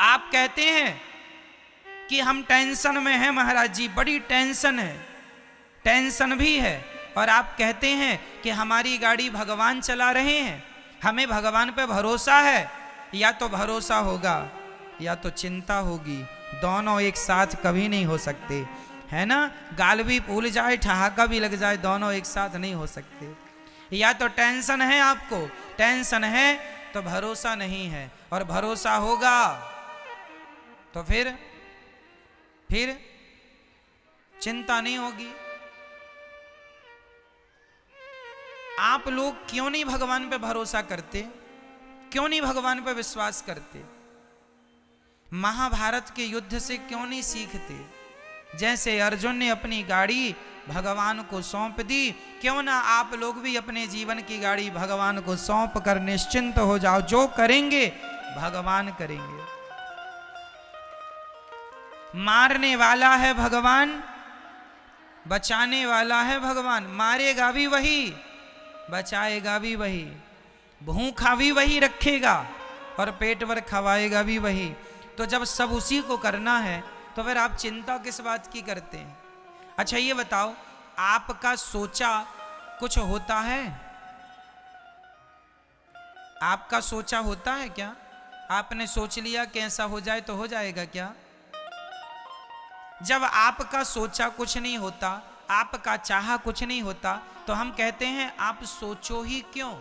आप कहते हैं कि हम टेंशन में हैं महाराज जी, बड़ी टेंशन है, टेंशन भी है, और आप कहते हैं कि हमारी गाड़ी भगवान चला रहे हैं, हमें भगवान पे भरोसा है। या तो भरोसा होगा या तो चिंता होगी, दोनों एक साथ कभी नहीं हो सकते, है ना। गाल भी फूल जाए, ठहाका भी लग जाए, दोनों एक साथ नहीं हो सकते। या तो टेंशन है, आपको टेंशन है तो भरोसा नहीं है, और भरोसा होगा तो फिर चिंता नहीं होगी। आप लोग क्यों नहीं भगवान पे भरोसा करते, क्यों नहीं भगवान पे विश्वास करते? महाभारत के युद्ध से क्यों नहीं सीखते? जैसे अर्जुन ने अपनी गाड़ी भगवान को सौंप दी, क्यों ना आप लोग भी अपने जीवन की गाड़ी भगवान को सौंप कर निश्चिंत हो जाओ, जो करेंगे भगवान करेंगे। मारने वाला है भगवान, बचाने वाला है भगवान, मारेगा भी वही, बचाएगा भी वही, भूखा भी वही रखेगा और पेट भर खवाएगा भी वही। तो जब सब उसी को करना है तो फिर आप चिंता किस बात की करते हैं? अच्छा ये बताओ, आपका सोचा कुछ होता है? आपका सोचा होता है क्या? आपने सोच लिया कि ऐसा हो जाए तो हो जाएगा क्या? जब आपका सोचा कुछ नहीं होता, आपका चाहा कुछ नहीं होता, तो हम कहते हैं आप सोचो ही क्यों?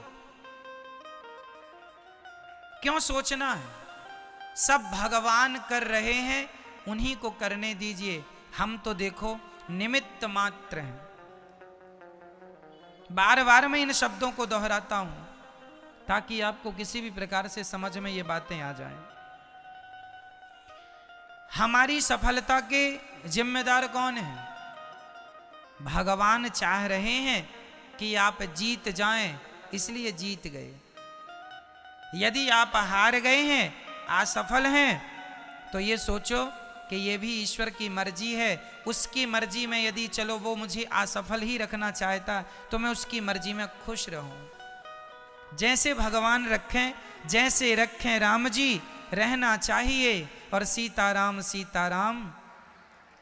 क्यों सोचना है? सब भगवान कर रहे हैं, उन्हीं को करने दीजिए, हम तो देखो निमित्त मात्र हैं। बार बार मैं इन शब्दों को दोहराता हूं ताकि आपको किसी भी प्रकार से समझ में ये बातें आ जाएं। हमारी सफलता के जिम्मेदार कौन है? भगवान चाह रहे हैं कि आप जीत जाएं, इसलिए जीत गए। यदि आप हार गए हैं, असफल हैं, तो ये सोचो कि ये भी ईश्वर की मर्जी है। उसकी मर्जी में यदि चलो वो मुझे असफल ही रखना चाहता तो मैं उसकी मर्जी में खुश रहूं। जैसे भगवान रखें, जैसे रखें राम जी, रहना चाहिए, और सीताराम सीताराम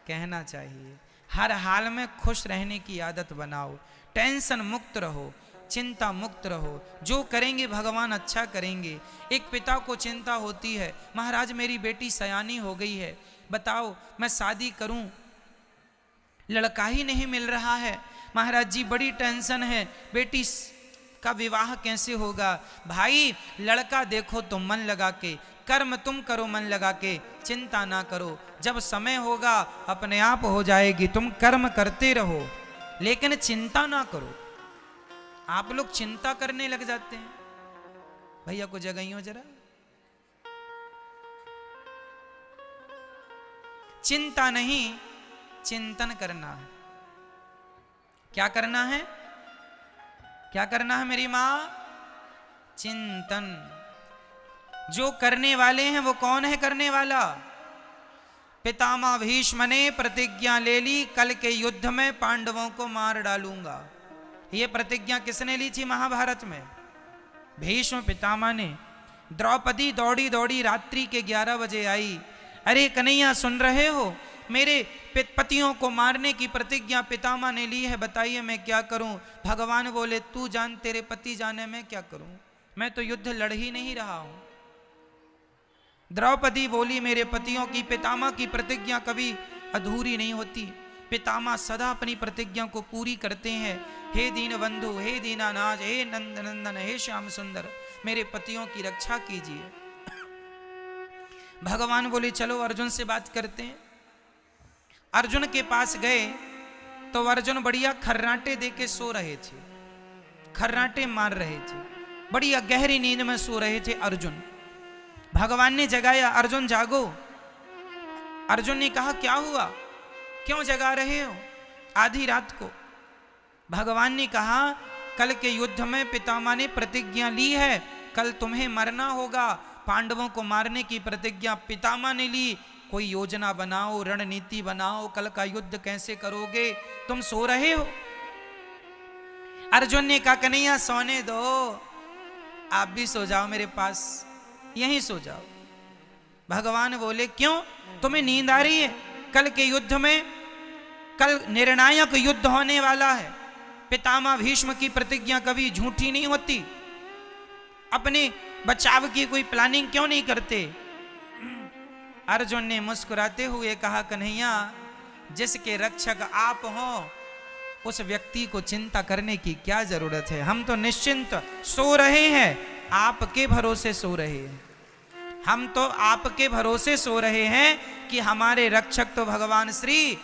कहना चाहिए। हर हाल में खुश रहने की आदत बनाओ, टेंशन मुक्त रहो, चिंता मुक्त रहो, जो करेंगे भगवान अच्छा करेंगे। एक पिता को चिंता होती है, महाराज मेरी बेटी सयानी हो गई है, बताओ मैं शादी करूं, लड़का ही नहीं मिल रहा है, महाराज जी बड़ी टेंशन है, बेटी का विवाह कैसे होगा? भाई लड़का देखो तुम मन लगा के, कर्म तुम करो मन लगा के, चिंता ना करो, जब समय होगा अपने आप हो जाएगी, तुम कर्म करते रहो लेकिन चिंता ना करो। आप लोग चिंता करने लग जाते हैं। भैया को जगाइयो जरा। चिंता नहीं, चिंतन करना है। क्या करना है? क्या करना है मेरी मां? चिंतन। जो करने वाले हैं वो कौन है करने वाला? पितामह भीष्म ने प्रतिज्ञा ले ली, कल के युद्ध में पांडवों को मार डालूंगा। ये प्रतिज्ञा किसने ली थी महाभारत में? भीष्म पितामह ने। द्रौपदी दौड़ी दौड़ी रात्रि के 11 बजे आई, अरे कन्हैया सुन रहे हो, मेरे पतियों को मारने की प्रतिज्ञा पितामह ने ली है, बताइए मैं क्या करूं? भगवान बोले तू जान, तेरे पति जाने मैं क्या करूं, मैं तो युद्ध लड़ ही नहीं रहा हूं। द्रौपदी बोली मेरे पतियों की, पितामह की प्रतिज्ञा कभी अधूरी नहीं होती, पितामह सदा अपनी प्रतिज्ञा को पूरी करते हैं। हे दीन बंधु, हे दीनानाथ, हे नंद नंदन, हे श्याम सुंदर, मेरे पतियों की रक्षा कीजिए। भगवान बोले चलो अर्जुन से बात करते हैं। अर्जुन के पास गए तो अर्जुन बढ़िया खर्राटे दे के सो रहे थे, खर्राटे मार रहे थे, बढ़िया गहरी नींद में सो रहे थे अर्जुन। भगवान ने जगाया, अर्जुन जागो। अर्जुन ने कहा क्या हुआ, क्यों जगा रहे हो आधी रात को? भगवान ने कहा कल के युद्ध में पितामह ने प्रतिज्ञा ली है, कल तुम्हें मरना होगा, पांडवों को मारने की प्रतिज्ञा पितामह ने ली, कोई योजना बनाओ, रणनीति बनाओ, कल का युद्ध कैसे करोगे? तुम सो रहे हो। अर्जुन ने कहा कन्हैया सोने दो, आप भी सो जाओ मेरे पास, यहीं सो जाओ। भगवान बोले क्यों, तुम्हें नींद आ रही है? कल के युद्ध में, कल निर्णायक युद्ध होने वाला है। पितामह भीष्म की प्रतिज्ञा कभी झूठी नहीं होती। अपने बचाव की कोई प्लानिंग क्यों नहीं करते? अर्जुन ने मुस्कुराते हुए कहा, कन्हैया, जिसके रक्षक आप हो उस व्यक्ति को चिंता करने की क्या जरूरत है? हम तो निश्चिंत सो रहे हैं, आपके भरोसे सो रहे हैं। हम तो आपके भरोसे सो रहे हैं कि हमारे रक्षक तो भगवान श्री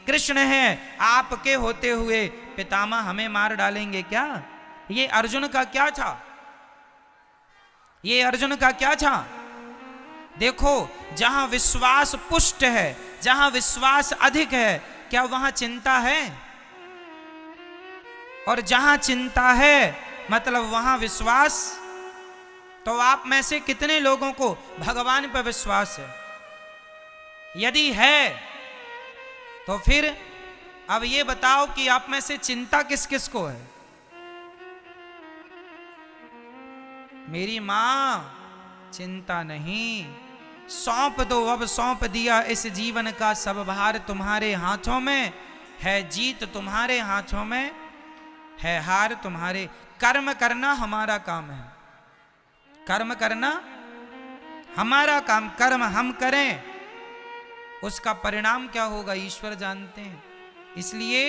कृष्ण हैं। आपके होते हुए पितामह हमें मार डालेंगे क्या? ये अर्जुन का क्या था? ये अर्जुन का क्या था? देखो, जहां विश्वास पुष्ट है, जहां विश्वास अधिक है, क्या वहां चिंता है? और जहां चिंता है मतलब वहां विश्वास। तो आप में से कितने लोगों को भगवान पर विश्वास है? यदि है तो फिर अब ये बताओ कि आप में से चिंता किस किस को है? मेरी मां, चिंता नहीं, सौंप दो, अब सौंप दिया इस जीवन का सब भार तुम्हारे हाथों में है। जीत तुम्हारे हाथों में है, हार तुम्हारे। कर्म करना हमारा काम है, कर्म करना हमारा काम। कर्म हम करें, उसका परिणाम क्या होगा ईश्वर जानते हैं। इसलिए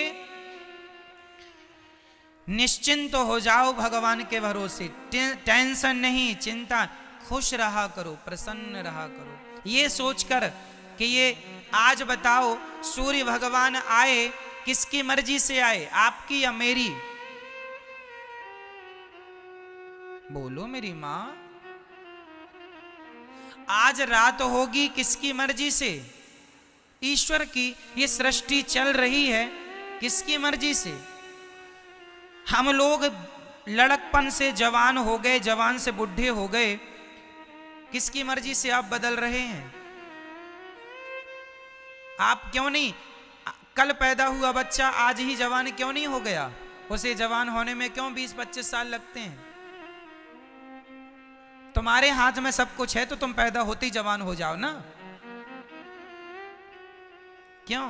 निश्चिंत हो जाओ भगवान के भरोसे। टेंशन नहीं, चिंता, खुश रहा करो, प्रसन्न रहा करो। ये सोचकर कि ये आज बताओ सूर्य भगवान आए, किसकी मर्जी से आए, आपकी या मेरी? बोलो मेरी मां। आज रात होगी किसकी मर्जी से? ईश्वर की। ये सृष्टि चल रही है किसकी मर्जी से? हम लोग लड़कपन से जवान हो गए, जवान से बुढ़े हो गए, किसकी मर्जी से आप बदल रहे हैं? आप क्यों नहीं, कल पैदा हुआ बच्चा आज ही जवान क्यों नहीं हो गया? उसे जवान होने में क्यों 20-25 साल लगते हैं? तुम्हारे हाथ में सब कुछ है तो तुम पैदा होते ही जवान हो जाओ ना। क्यों?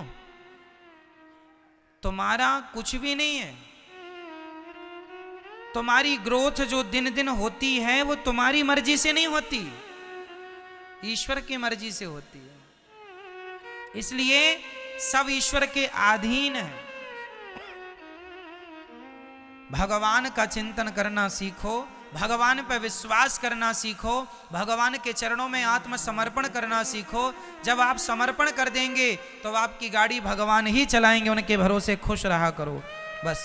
तुम्हारा कुछ भी नहीं है। तुम्हारी ग्रोथ जो दिन दिन होती है वो तुम्हारी मर्जी से नहीं होती, ईश्वर की मर्जी से होती है। इसलिए सब ईश्वर के अधीन है। भगवान का चिंतन करना सीखो, भगवान पर विश्वास करना सीखो, भगवान के चरणों में आत्मसमर्पण करना सीखो। जब आप समर्पण कर देंगे तो आपकी गाड़ी भगवान ही चलाएंगे, उनके भरोसे खुश रहा करो बस।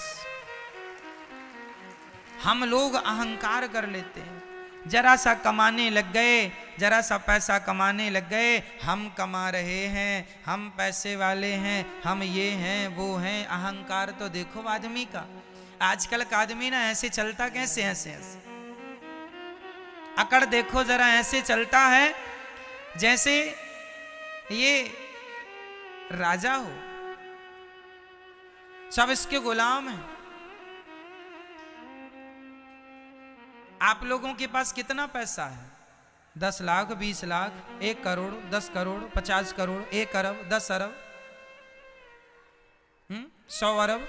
हम लोग अहंकार कर लेते हैं, जरा सा कमाने लग गए, जरा सा पैसा कमाने लग गए, हम कमा रहे हैं, हम पैसे वाले हैं, हम ये हैं वो हैं। अहंकार तो देखो आदमी का, आजकल का आदमी ना ऐसे चलता कैसे, ऐसे ऐसे अकड़ देखो जरा, ऐसे चलता है जैसे ये राजा हो, सब इसके गुलाम हैं। आप लोगों के पास कितना पैसा है? 10 लाख, 20 लाख, 1 करोड़, 10 करोड़, 50 करोड़, 1 अरब, 10 अरब, 100 अरब,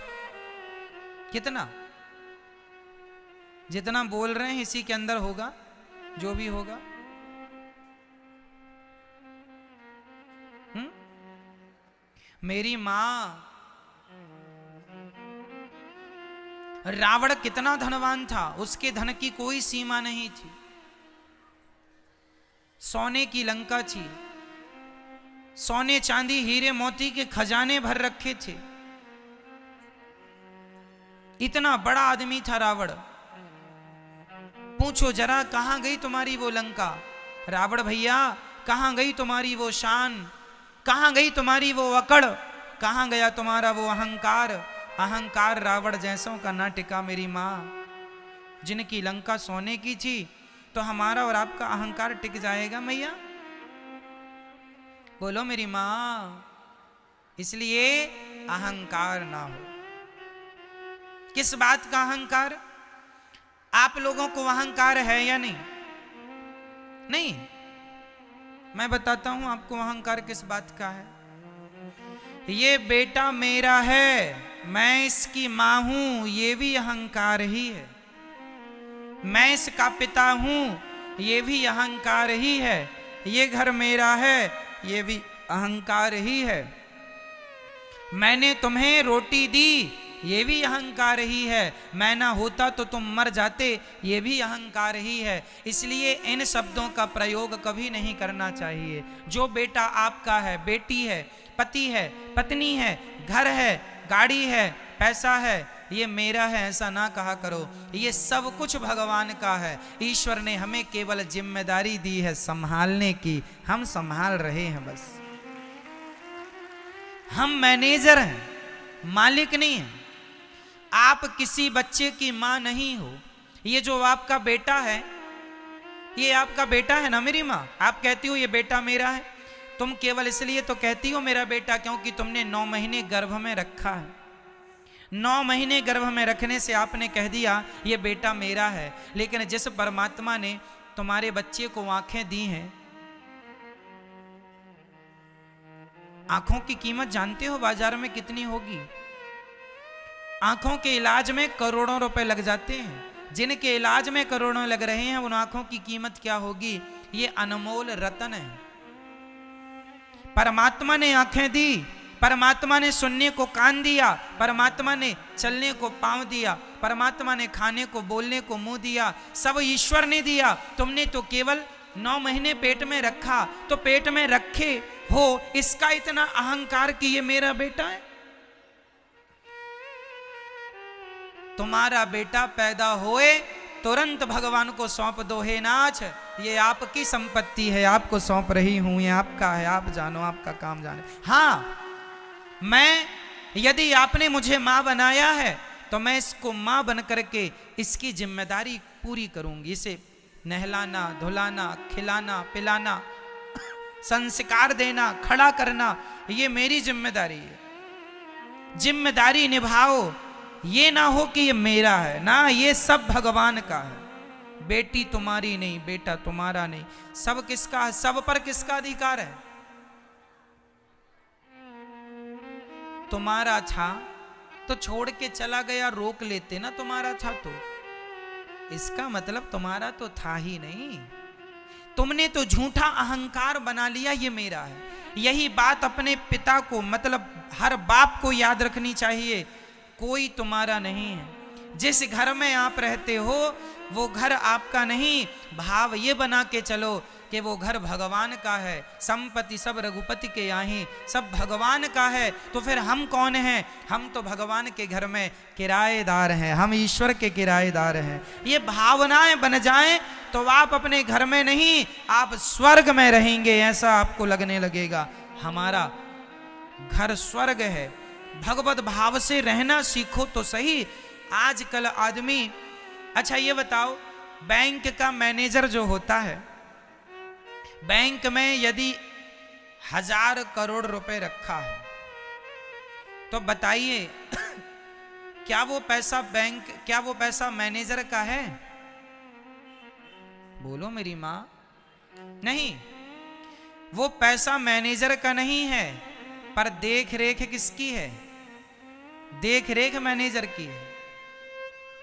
कितना? जितना बोल रहे हैं इसी के अंदर होगा जो भी होगा। मेरी मां, रावण कितना धनवान था, उसके धन की कोई सीमा नहीं थी। सोने की लंका थी, सोने चांदी हीरे मोती के खजाने भर रखे थे। इतना बड़ा आदमी था रावण। पूछो जरा कहां गई तुम्हारी वो लंका? रावण भैया कहां गई तुम्हारी वो शान? कहां गई तुम्हारी वो अकड़? कहां गया तुम्हारा वो अहंकार? अहंकार रावण जैसों का ना टिका मेरी मां। जिनकी लंका सोने की थी तो हमारा और आपका अहंकार टिक जाएगा मैया? बोलो मेरी मां। इसलिए अहंकार ना हो। किस बात का अहंकार? आप लोगों को अहंकार है या नहीं? नहीं। मैं बताता हूं आपको अहंकार किस बात का है। ये बेटा मेरा है, मैं इसकी मां हूं, ये भी अहंकार ही है। मैं इसका पिता हूं, ये भी अहंकार ही है। ये घर मेरा है, ये भी अहंकार ही है। मैंने तुम्हें रोटी दी, ये भी अहंकार ही है। मैं ना होता तो तुम मर जाते, ये भी अहंकार ही है। इसलिए इन शब्दों का प्रयोग कभी नहीं करना चाहिए। जो बेटा आपका है, बेटी है, पति है, पत्नी है, घर है, गाड़ी है, पैसा है, ये मेरा है ऐसा ना कहा करो। ये सब कुछ भगवान का है। ईश्वर ने हमें केवल जिम्मेदारी दी है संभालने की, हम संभाल रहे हैं बस। हम मैनेजर हैं, मालिक नहीं हैं। आप किसी बच्चे की मां नहीं हो। ये जो आपका बेटा है, ये आपका बेटा है ना मेरी मां। आप कहती हो ये बेटा मेरा है, तुम केवल इसलिए तो कहती हो मेरा बेटा क्योंकि तुमने 9 महीने गर्भ में रखा है। 9 महीने गर्भ में रखने से आपने कह दिया ये बेटा मेरा है। लेकिन जिस परमात्मा ने तुम्हारे बच्चे को आंखें दी हैं, आंखों की कीमत जानते हो बाजार में कितनी होगी? आंखों के इलाज में करोड़ों रुपए लग जाते हैं। जिनके इलाज में करोड़ों लग रहे हैं उन आंखों की कीमत क्या होगी? ये अनमोल रतन है। परमात्मा ने आंखें दी, परमात्मा ने सुनने को कान दिया, परमात्मा ने चलने को पांव दिया, परमात्मा ने खाने को बोलने को मुंह दिया, सब ईश्वर ने दिया। तुमने तो केवल 9 महीने पेट में रखा, तो पेट में रखे हो इसका इतना अहंकार कि ये मेरा बेटा है। तुम्हारा बेटा पैदा होए तुरंत भगवान को सौंप दो, हे नाथ ये आपकी संपत्ति है, आपको सौंप रही हूं, ये आपका है, आप जानो, आपका काम जाने। हाँ, मैं यदि आपने मुझे मां बनाया है तो मैं इसको मां बन करके इसकी जिम्मेदारी पूरी करूंगी। इसे नहलाना, धुलाना, खिलाना, पिलाना, संस्कार देना, खड़ा करना, ये मेरी जिम्मेदारी है। जिम्मेदारी निभाओ, ये ना हो कि ये मेरा है ना, ये सब भगवान का है। बेटी तुम्हारी नहीं, बेटा तुम्हारा नहीं, सब किसका है? सब पर किसका अधिकार है? तुम्हारा था तो छोड़ के चला गया, रोक लेते ना तुम्हारा था तो। इसका मतलब तुम्हारा तो था ही नहीं, तुमने तो झूठा अहंकार बना लिया ये मेरा है। यही बात अपने पिता को, मतलब हर बाप को याद रखनी चाहिए। कोई तुम्हारा नहीं है। जिस घर में आप रहते हो वो घर आपका नहीं। भाव ये बना के चलो कि वो घर भगवान का है। संपत्ति सब रघुपति के यहाँ, सब भगवान का है। तो फिर हम कौन हैं? हम तो भगवान के घर में किराएदार हैं, हम ईश्वर के किराएदार हैं। ये भावनाएं बन जाएं तो आप अपने घर में नहीं, आप स्वर्ग में रहेंगे, ऐसा आपको लगने लगेगा। हमारा घर स्वर्ग है। भगवत भाव से रहना सीखो तो सही। आजकल आदमी, अच्छा ये बताओ, बैंक का मैनेजर जो होता है, बैंक में यदि 1000 करोड़ रुपए रखा है तो बताइए क्या वो पैसा बैंक, क्या वो पैसा मैनेजर का है? बोलो मेरी मां। नहीं, वो पैसा मैनेजर का नहीं है, पर देख रेख किसकी है? देख रेख मैनेजर की है।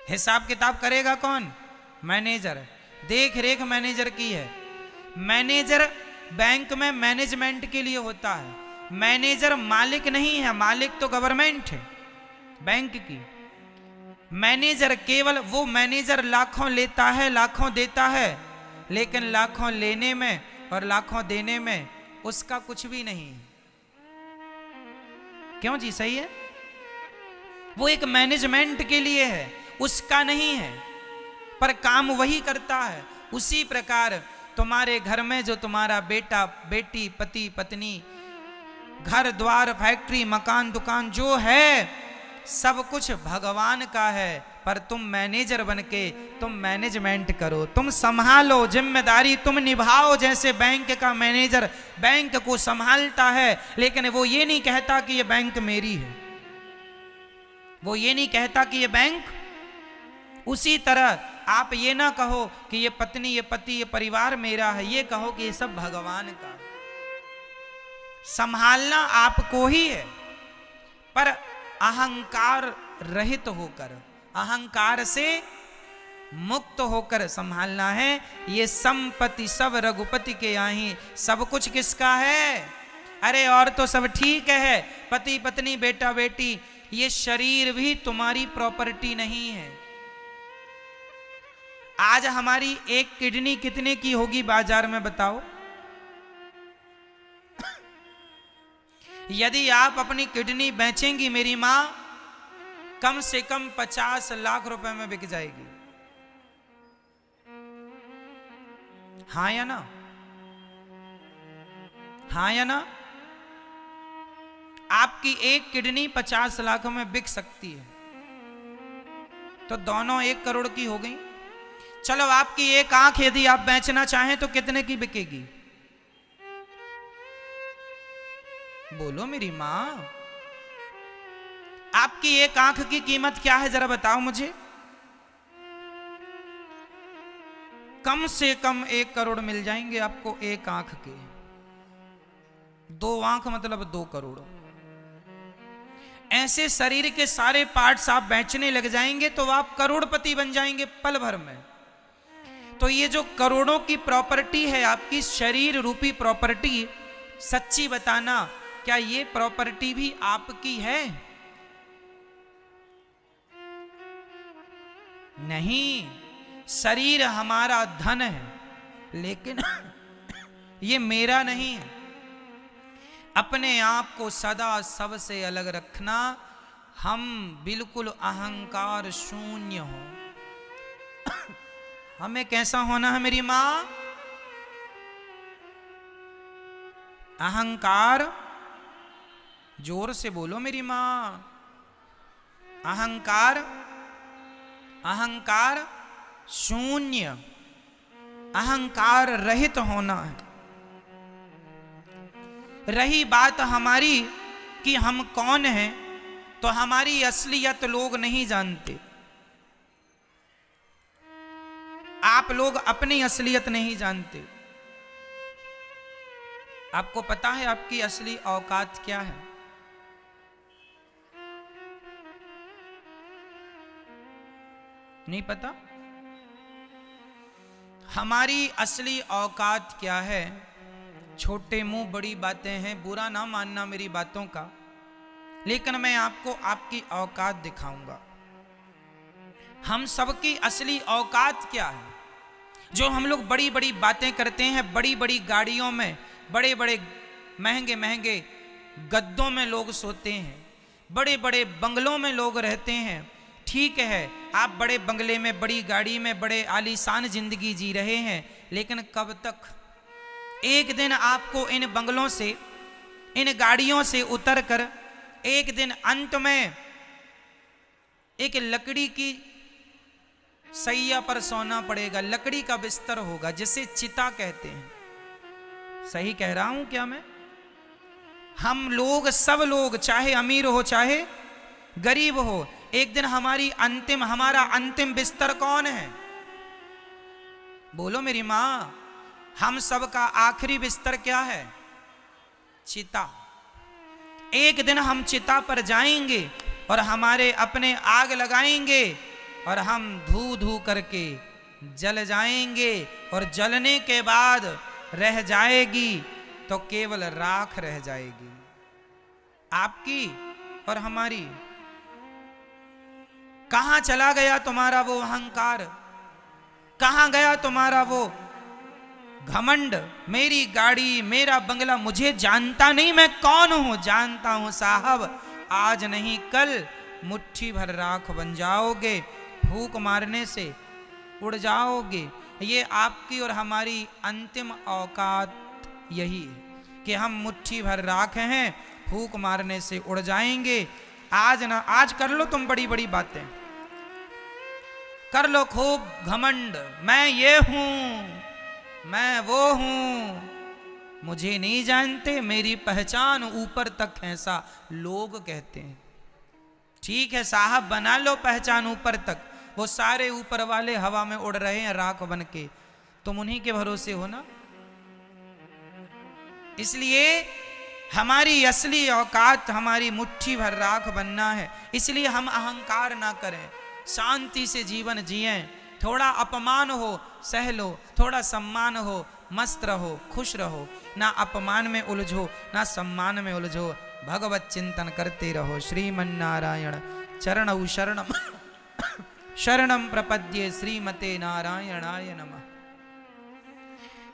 हिसाब किताब करेगा कौन? मैनेजर। देख रेख मैनेजर की है। मैनेजर बैंक में मैनेजमेंट के लिए होता है। मैनेजर मालिक नहीं है, मालिक तो गवर्नमेंट है बैंक की। मैनेजर केवल वो मैनेजर लाखों लेता है, लाखों देता है, लेकिन लाखों लेने में और लाखों देने में उसका कुछ भी नहीं। क्यों जी? सही है। वो एक मैनेजमेंट के लिए है, उसका नहीं है, पर काम वही करता है। उसी प्रकार तुम्हारे घर में जो तुम्हारा बेटा, बेटी, पति, पत्नी, घर द्वार, फैक्ट्री, मकान, दुकान जो है, सब कुछ भगवान का है। पर तुम मैनेजर बनके तुम मैनेजमेंट करो, तुम संभालो, जिम्मेदारी तुम निभाओ। जैसे बैंक का मैनेजर बैंक को संभालता है, लेकिन वो ये नहीं कहता कि ये बैंक मेरी है। वो ये नहीं कहता कि ये बैंक उसी तरह आप ये ना कहो कि ये पत्नी, ये पति, ये परिवार मेरा है, ये कहो कि ये सब भगवान का है। संभालना आपको ही है, पर अहंकार रहित होकर, अहंकार से मुक्त होकर संभालना है। ये संपत्ति सब रघुपति के यहाँ, सब कुछ किसका है? अरे और तो सब ठीक है, पति पत्नी बेटा बेटी, ये शरीर भी तुम्हारी प्रॉपर्टी नहीं है। आज हमारी एक किडनी कितने की होगी बाजार में बताओ? यदि आप अपनी किडनी बेचेंगी मेरी मां, कम से कम 50 लाख रुपए में बिक जाएगी। हाँ या ना? हाँ या ना? आपकी एक किडनी 50 लाख में बिक सकती है, तो दोनों 1 करोड़ की हो गई। चलो आपकी एक आंख यदि आप बेचना चाहें तो कितने की बिकेगी? बोलो मेरी मां, आपकी एक आंख की कीमत क्या है जरा बताओ मुझे। कम से कम 1 करोड़ मिल जाएंगे आपको एक आंख के। 2 आंख मतलब 2 करोड़। ऐसे शरीर के सारे पार्ट्स आप बेचने लग जाएंगे तो आप करोड़पति बन जाएंगे पल भर में। तो ये जो करोड़ों की प्रॉपर्टी है आपकी, शरीर रूपी प्रॉपर्टी, सच्ची बताना क्या ये प्रॉपर्टी भी आपकी है? नहीं, शरीर हमारा धन है, लेकिन ये मेरा नहीं है। अपने आप को सदा सबसे अलग रखना, हम बिल्कुल अहंकार शून्य हो। हमें कैसा होना है मेरी मां? अहंकार, जोर से बोलो मेरी मां, अहंकार, अहंकार शून्य, अहंकार रहित होना है। रही बात हमारी कि हम कौन हैं, तो हमारी असलियत लोग नहीं जानते। आप लोग अपनी असलियत नहीं जानते। आपको पता है आपकी असली औकात क्या है? नहीं पता? हमारी असली औकात क्या है? छोटे मुंह बड़ी बातें हैं, बुरा ना मानना मेरी बातों का, लेकिन मैं आपको आपकी औकात दिखाऊंगा। हम सबकी असली औकात क्या है? जो हम लोग बड़ी बड़ी बातें करते हैं, बड़ी बड़ी गाड़ियों में, बड़े बड़े महंगे महंगे गद्दों में लोग सोते हैं, बड़े बड़े बंगलों में लोग रहते हैं। ठीक है, आप बड़े बंगले में, बड़ी गाड़ी में, बड़े आलीशान जिंदगी जी रहे हैं, लेकिन कब तक? एक दिन आपको इन बंगलों से, इन गाड़ियों से उतरकर एक दिन अंत में एक लकड़ी की सैया पर सोना पड़ेगा। लकड़ी का बिस्तर होगा जिसे चिता कहते हैं। सही कह रहा हूं क्या मैं? हम लोग, सब लोग, चाहे अमीर हो चाहे गरीब हो, एक दिन हमारा अंतिम बिस्तर कौन है? बोलो मेरी मां, हम सबका आखिरी बिस्तर क्या है? चिता। एक दिन हम चिता पर जाएंगे और हमारे अपने आग लगाएंगे और हम धू धू करके जल जाएंगे, और जलने के बाद रह जाएगी तो केवल राख रह जाएगी, आपकी और हमारी। कहां चला गया तुम्हारा वो अहंकार? कहां गया तुम्हारा वो घमंड? मेरी गाड़ी, मेरा बंगला, मुझे जानता नहीं मैं कौन हूं? जानता हूं साहब, आज नहीं कल मुट्ठी भर राख बन जाओगे, फूंक मारने से उड़ जाओगे। ये आपकी और हमारी अंतिम औकात यही है कि हम मुट्ठी भर राख हैं, फूंक मारने से उड़ जाएंगे। आज कर लो तुम बड़ी बड़ी बातें, कर लो खूब घमंड, मैं ये हूं, मैं वो हूं, मुझे नहीं जानते, मेरी पहचान ऊपर तक है, ऐसा लोग कहते हैं। ठीक है साहब, बना लो पहचान ऊपर तक, वो सारे ऊपर वाले हवा में उड़ रहे हैं राख बन के, तुम उन्हीं के भरोसे हो ना। इसलिए हमारी असली औकात हमारी मुट्ठी भर राख बनना है। इसलिए हम अहंकार ना करें, शांति से जीवन जिएं। थोड़ा अपमान हो सह लो, थोड़ा सम्मान हो मस्त रहो, खुश रहो, ना अपमान में उलझो ना सम्मान में उलझो, भगवत चिंतन करते रहो। श्रीमन्नारायण चरणौ शरणम शरणम प्रपद्ये श्रीमते नारायणाय नमः।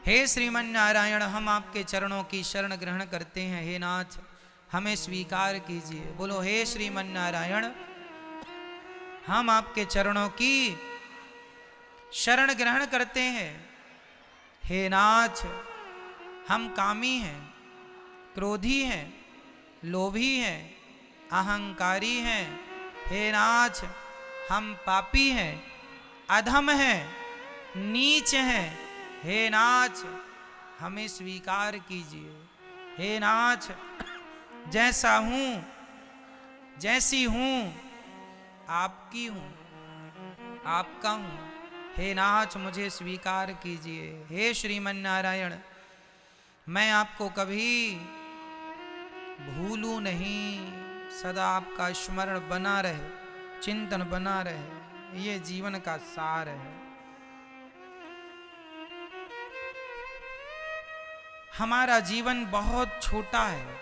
हे श्रीमन नारायण, हम आपके चरणों की शरण ग्रहण करते हैं। हे नाथ, हमें स्वीकार कीजिए। बोलो हे श्रीमन नारायण, हम आपके चरणों की शरण ग्रहण करते हैं। हे नाथ, हम कामी हैं, क्रोधी हैं, लोभी हैं, अहंकारी हैं। हे नाथ, हम पापी हैं, अधम हैं, नीच हैं। हे नाथ, हमें स्वीकार कीजिए। हे नाथ, जैसा हूं जैसी हूं आपकी हूं, आपका हूं। हे नाथ, मुझे स्वीकार कीजिए। हे श्रीमन नारायण, मैं आपको कभी भूलूं नहीं, सदा आपका स्मरण बना रहे, चिंतन बना रहे, ये जीवन का सार है। हमारा जीवन बहुत छोटा है,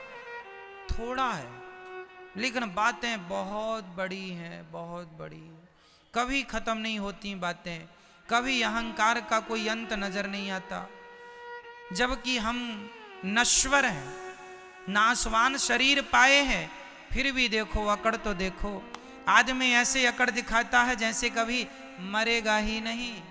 थोड़ा है, लेकिन बातें बहुत बड़ी हैं, बहुत बड़ी। कभी खत्म नहीं होती बातें, कभी अहंकार का कोई अंत नजर नहीं आता। जबकि हम नश्वर हैं, नाशवान शरीर पाए हैं, फिर भी देखो अकड़ तो देखो। आदमी ऐसे अकड़ दिखाता है जैसे कभी मरेगा ही नहीं।